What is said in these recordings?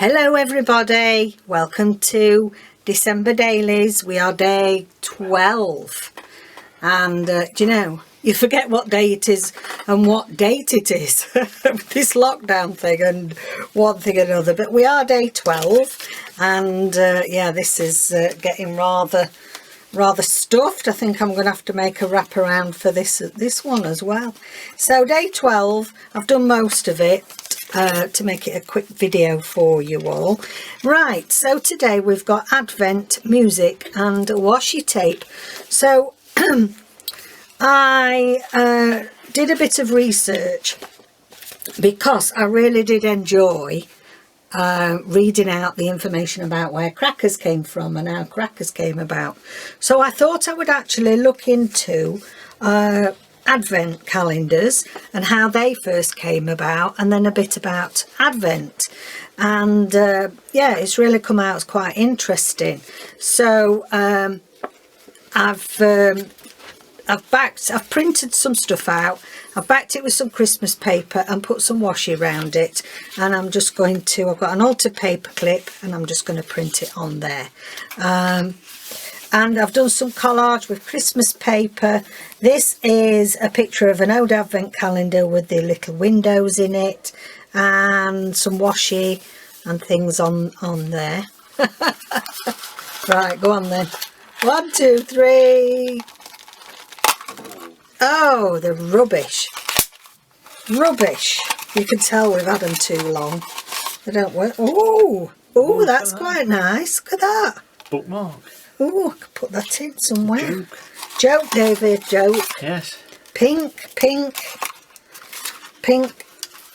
Hello everybody, welcome to December dailies. We are day 12 and do you know, you forget what day it is and what date it is with this lockdown thing and one thing and another, but we are day 12 and yeah, this is getting rather stuffed. I think I'm going to have to make a wraparound for this one as well. So day 12, I've done most of it to make it a quick video for you all. Right, so today we've got Advent music and washi tape. So I did a bit of research because I really did enjoy reading out the information about where crackers came from and how crackers came about. So I thought I would actually look into Advent calendars and how they first came about, and then a bit about Advent. And yeah, it's really come out as quite interesting. So I've printed some stuff out. I've backed it with some Christmas paper and put some washi around it, and I'm just going to, I've got an altered paper clip and I'm just going to print it on there. And I've done some collage with Christmas paper. This is a picture of an old Advent calendar with the little windows in it and some washi and things on there. Right, go on then. 1, 2, 3. Oh, they're rubbish. Rubbish. You can tell we've had them too long. They don't work. Oh, that's quite nice. Look at that. Bookmark. Oh, I could put that in somewhere. Joke, David, joke. Yes. Pink.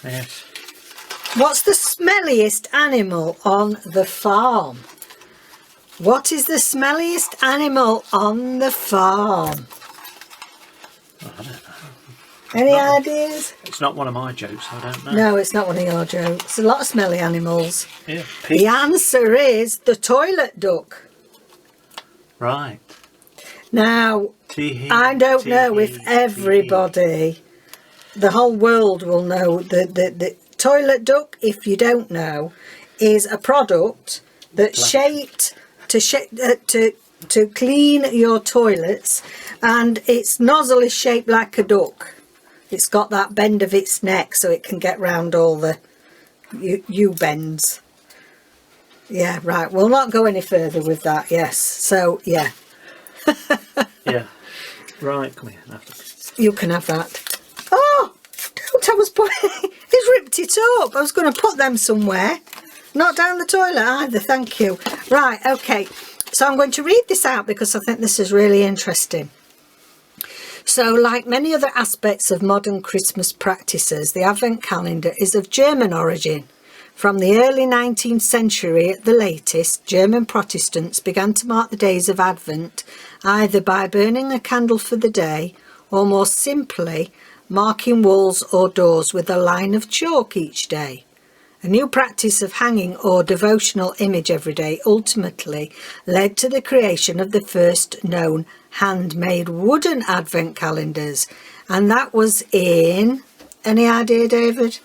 Yes. What's the smelliest animal on the farm? What is the smelliest animal on the farm? Oh, I don't know. Any ideas? It's not one of my jokes, I don't know. No, it's not one of your jokes. A lot of smelly animals. Yeah. The answer is the toilet duck. Right. Now, I don't know if everybody, the whole world will know the toilet duck, if you don't know, is a product that's shaped to clean your toilets, and its nozzle is shaped like a duck. It's got that bend of its neck so it can get round all the U-bends. Yeah, right. We'll not go any further with that. Yes. So, yeah. Yeah. Right, come here. You can have that. Oh, don't. He's ripped it up. I was going to put them somewhere. Not down the toilet either. Thank you. Right, okay. So I'm going to read this out because I think this is really interesting. So, like many other aspects of modern Christmas practices, the Advent calendar is of German origin. From the early 19th century at the latest, German Protestants began to mark the days of Advent either by burning a candle for the day or more simply marking walls or doors with a line of chalk each day. A new practice of hanging or devotional image every day ultimately led to the creation of the first known handmade wooden Advent calendars, and that was in, any idea, David?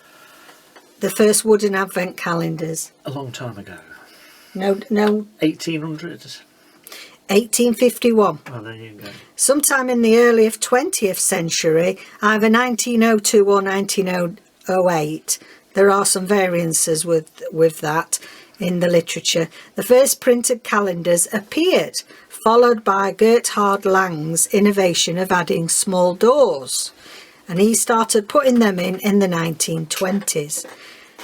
The first wooden Advent calendars. A long time ago. No. 1800s. 1851. Oh, there you go. Sometime in the early 20th century, either 1902 or 1908. There are some variances with that in the literature. The first printed calendars appeared, followed by Gerhard Lang's innovation of adding small doors, and he started putting them in the 1920s.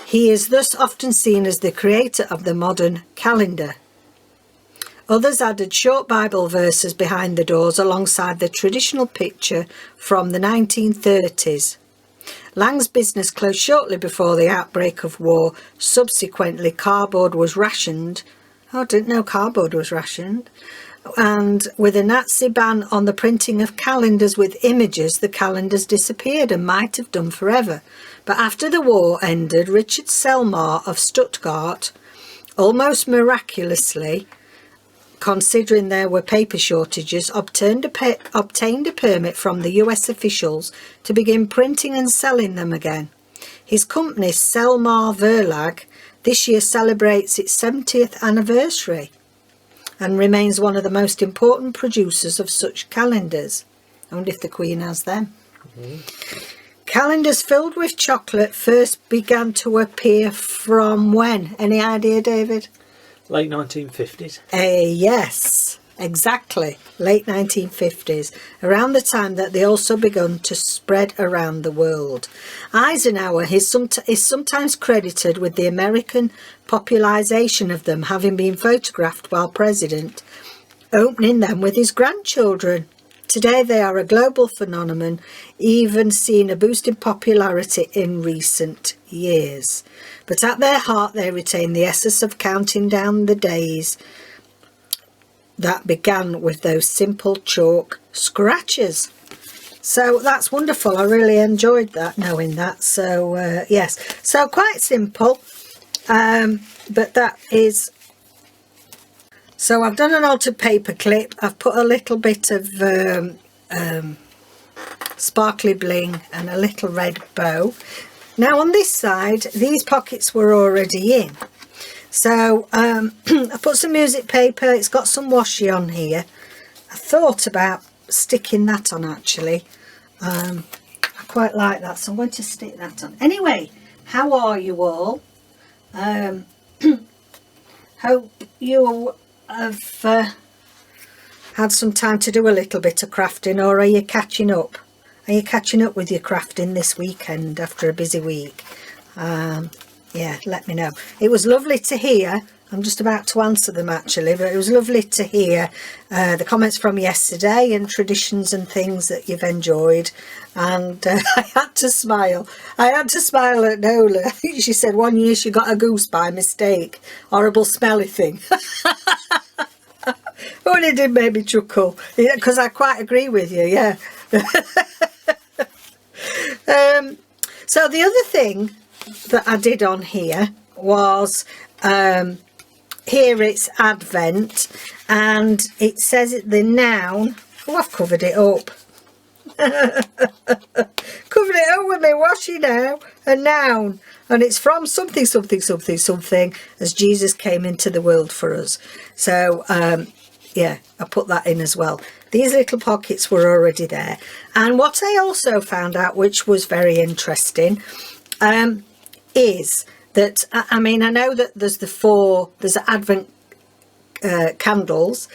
He is thus often seen as the creator of the modern calendar. Others added short Bible verses behind the doors alongside the traditional picture from the 1930s. Lang's business closed shortly before the outbreak of war. Subsequently, cardboard was rationed. Oh, I didn't know cardboard was rationed. And with a Nazi ban on the printing of calendars with images, the calendars disappeared and might have done forever. But after the war ended, Richard Selmar of Stuttgart, almost miraculously, considering there were paper shortages, obtained a permit from the US officials to begin printing and selling them again. His company, Selmar Verlag, this year celebrates its 70th anniversary and remains one of the most important producers of such calendars. I wonder if the Queen has them. Calendars filled with chocolate first began to appear from when? Any idea, David? Late 1950s. Yes, exactly. Late 1950s, around the time that they also begun to spread around the world. Eisenhower is sometimes credited with the American popularisation of them, having been photographed while president, opening them with his grandchildren. Today they are a global phenomenon, even seeing a boost in popularity in recent years. But at their heart they retain the essence of counting down the days that began with those simple chalk scratches. So that's wonderful. I really enjoyed that, knowing that. So yes, so quite simple, but that is... So I've done an altered paper clip. I've put a little bit of sparkly bling and a little red bow. Now on this side, these pockets were already in. So I put some music paper. It's got some washi on here. I thought about sticking that on, actually. I quite like that, so I'm going to stick that on. Anyway, how are you all? Hope you have had some time to do a little bit of crafting, or are you catching up? Are you catching up with your crafting this weekend after a busy week? Yeah, let me know. It was lovely to hear. I'm just about to answer them, actually, but it was lovely to hear the comments from yesterday and traditions and things that you've enjoyed. And I had to smile. I had to smile at Nola. She said one year she got a goose by mistake. Horrible smelly thing. Oh, and it did make me chuckle, because I quite agree with you, yeah. So the other thing that I did on here was, here it's Advent, and it says the noun. Oh, I've covered it up. Covered it up with my washi now. A noun, and it's from something, something, something, something, as Jesus came into the world for us. So yeah, I put that in as well. These little pockets were already there. And what I also found out, which was very interesting, is that, I mean, I know that there's there's Advent candles,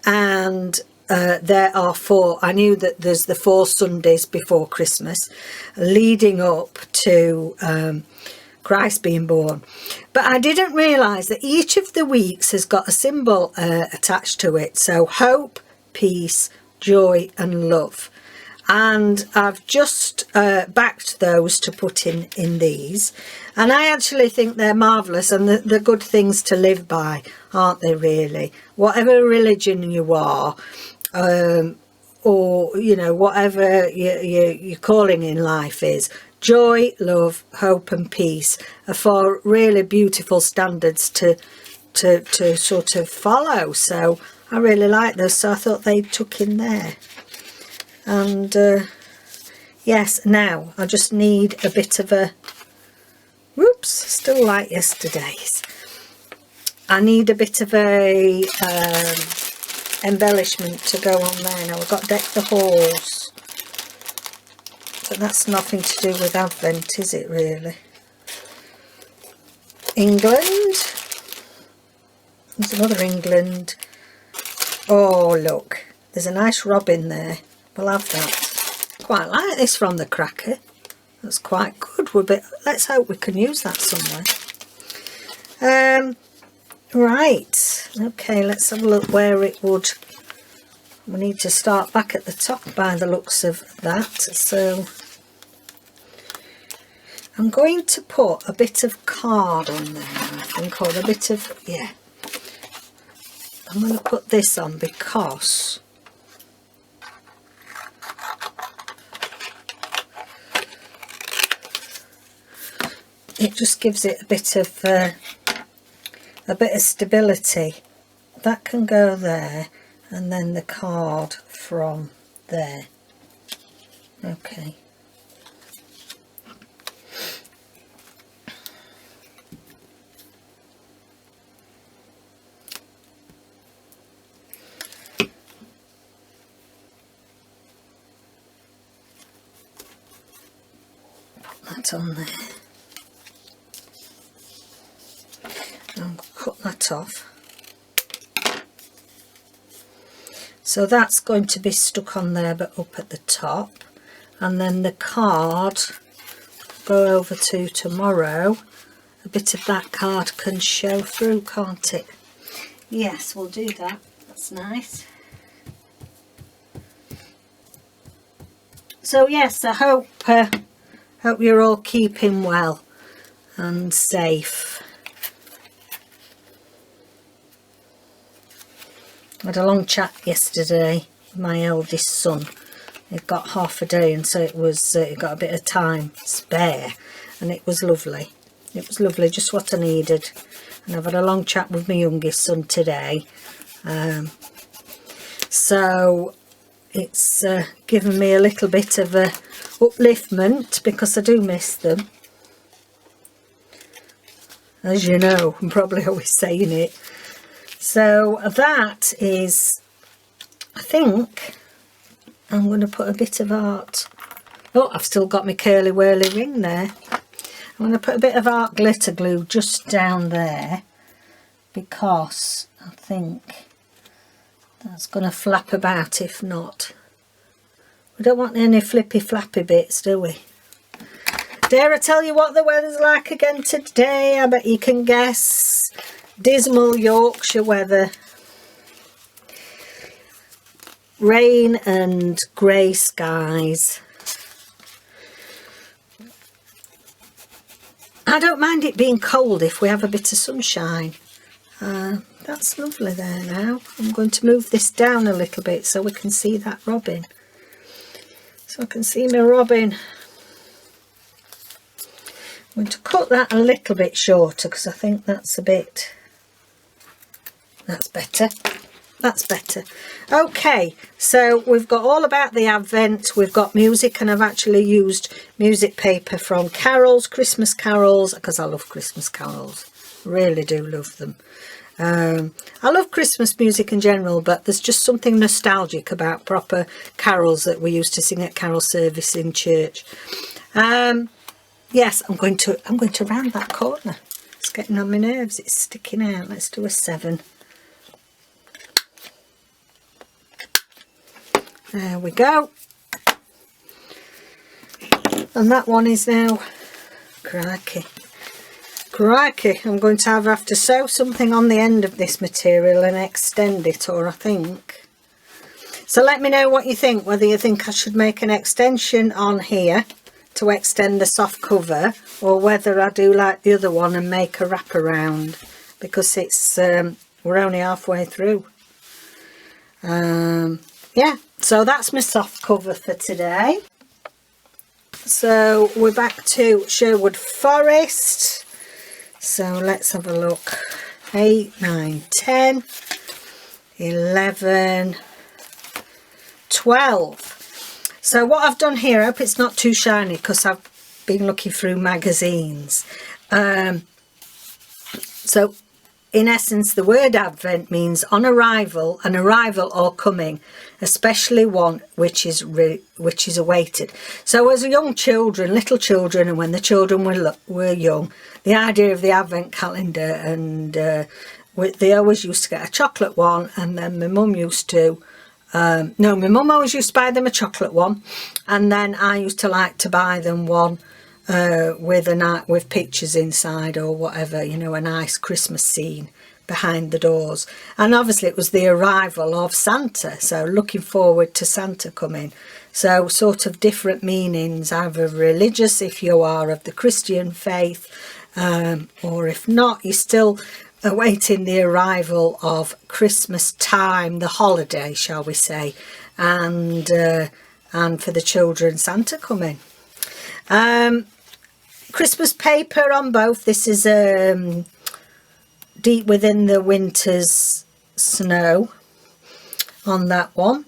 and there are 4. I knew that there's the 4 Sundays before Christmas leading up to Christ being born, but I didn't realise that each of the weeks has got a symbol attached to it. So hope, peace, joy and love, and I've just backed those to put in these, and I actually think they're marvellous, and they're good things to live by, aren't they, really? Whatever religion you are, or you know, whatever your calling in life is, joy, love, hope and peace are 4 really beautiful standards to sort of follow. So I really like those, so I thought they took in there. And yes, now I just need a bit of a, whoops, still like yesterday's. I need a bit of a embellishment to go on there. Now I've got Deck the Halls, but that's nothing to do with Advent, is it, really? England. There's another England. Oh, look, there's a nice robin there. We'll have that. Quite like this from the cracker. That's quite good. Let's hope we can use that somewhere. Right. Okay, let's have a look where it would. We need to start back at the top by the looks of that. So I'm going to put a bit of card on there, I think, or a bit of, yeah. I'm going to put this on because it just gives it a bit of stability. That can go there, and then the card from there. Okay. that on there. And cut that off. So that's going to be stuck on there, but up at the top. And then the card, go over to tomorrow. A bit of that card can show through, can't it? Yes, we'll do that. That's nice. So yes, I hope you're all keeping well and safe. I had a long chat yesterday with my eldest son. It got half a day, and so it got a bit of time spare, and it was lovely. It was lovely, just what I needed. And I've had a long chat with my youngest son today. So it's given me a little bit of a upliftment, because I do miss them. As you know, I'm probably always saying it. So that is, I think, I'm going to put a bit of art. Oh, I've still got my curly whirly ring there. I'm going to put a bit of art glitter glue just down there, because I think that's going to flap about if not. We don't want any flippy flappy bits, do we? Dare I tell you what the weather's like again today? I bet you can guess. Dismal Yorkshire weather. Rain and grey skies. I don't mind it being cold if we have a bit of sunshine. That's lovely there now. I'm going to move this down a little bit so we can see that robin. So I can see my robin. I'm going to cut that a little bit shorter, because I think that's a bit... That's better. That's better. Okay, so we've got all about the Advent. We've got music, and I've actually used music paper from carols, Christmas carols, because I love Christmas carols. Really do love them. I love Christmas music in general, but there's just something nostalgic about proper carols that we used to sing at carol service in church. Yes, I'm going to round that corner. It's getting on my nerves. It's sticking out. Let's do a 7. There we go. And that one is now, crikey, I'm going to have to sew something on the end of this material and extend it, or I think. So let me know what you think, whether you think I should make an extension on here to extend the soft cover, or whether I do like the other one and make a wraparound, because it's we're only halfway through. Yeah, so that's my soft cover for today. So we're back to Sherwood Forest. So let's have a look. 8, 9, 10, 11, 12. So what I've done here, I hope it's not too shiny, because I've been looking through magazines. So in essence, the word Advent means on arrival, an arrival or coming, especially one which is awaited. So as young children, little children, and when the children were young, the idea of the Advent calendar, and they always used to get a chocolate one, and then my mum used to, my mum always used to buy them a chocolate one, and then I used to like to buy them one with pictures inside, or whatever, you know, a nice Christmas scene behind the doors. And obviously it was the arrival of Santa, so looking forward to Santa coming. So sort of different meanings, either religious if you are of the Christian faith, or if not, you're still awaiting the arrival of Christmas time, the holiday, shall we say, and for the children, Santa coming. Christmas paper on both. This is Deep Within the Winter's Snow on that one,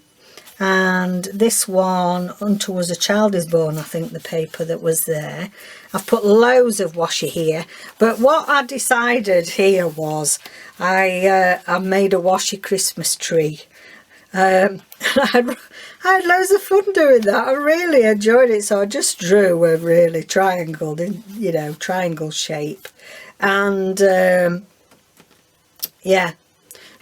and this one, Unto Us a Child is Born, I think the paper that was there. I've put loads of washi here, but what I decided here was I made a washi Christmas tree. I had loads of fun doing that. I really enjoyed it. So I just drew a really triangle, triangle shape, and yeah,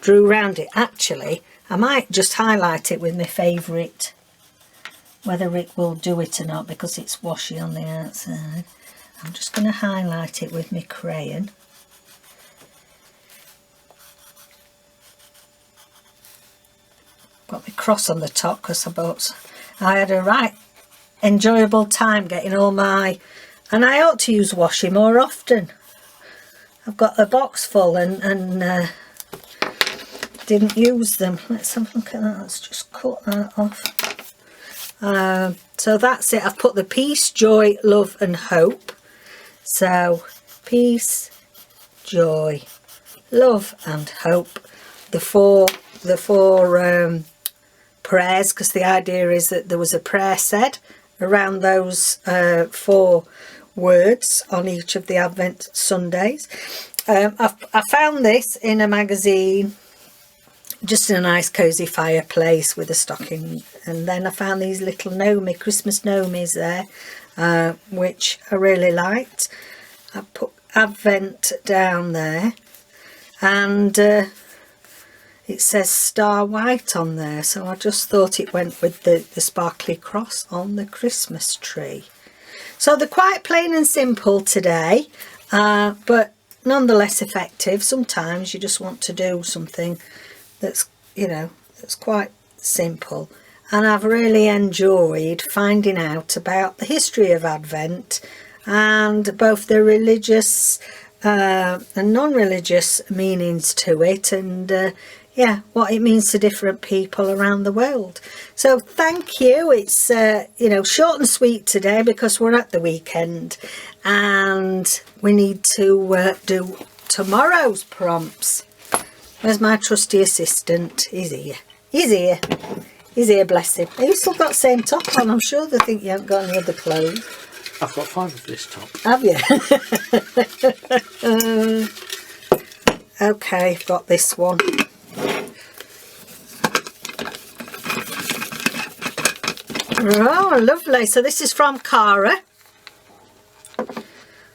drew around it. Actually, I might just highlight it with my favourite, whether it will do it or not, because it's washy on the outside. I'm just going to highlight it with my crayon. Got my cross on the top because I had a right enjoyable time getting all my, and I ought to use washi more often. I've got a box full and didn't use them. Let's have a look at that. Let's just cut that off. So that's it. I've put the peace, joy, love and hope. So peace, joy, love and hope. The four prayers, because the idea is that there was a prayer said around those 4 words on each of the Advent Sundays. I found this in a magazine, just in a nice cosy fireplace with a stocking, and then I found these little Christmas gnomies there, which I really liked. I put Advent down there, and it says Star White on there, so I just thought it went with the sparkly cross on the Christmas tree. So they're quite plain and simple today, but nonetheless effective. Sometimes you just want to do something that's, that's quite simple. And I've really enjoyed finding out about the history of Advent and both the religious and non-religious meanings to it, and what it means to different people around the world. So thank you. It's short and sweet today because we're at the weekend and we need to do tomorrow's prompts. Where's my trusty assistant? He's here. He's here, bless him. Have you still got the same top on? I'm sure they think you haven't got any other clothes. I've got 5 of this top. Have you? Okay, I've got this one. Oh, lovely. So this is from Cara.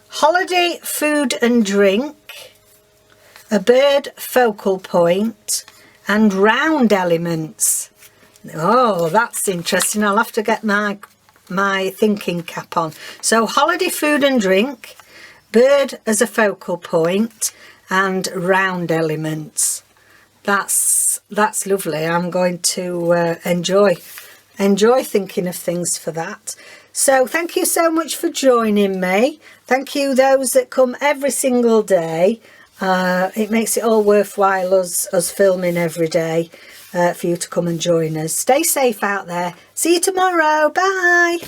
Holiday food and drink, a bird focal point, and round elements. Oh, that's interesting. I'll have to get my thinking cap on. So holiday food and drink, bird as a focal point, and round elements. That's lovely. I'm going to enjoy thinking of things for that. So thank you so much for joining me. Thank you those that come every single day. It makes it all worthwhile us filming every day for you to come and join us. Stay safe out there. See you tomorrow. Bye.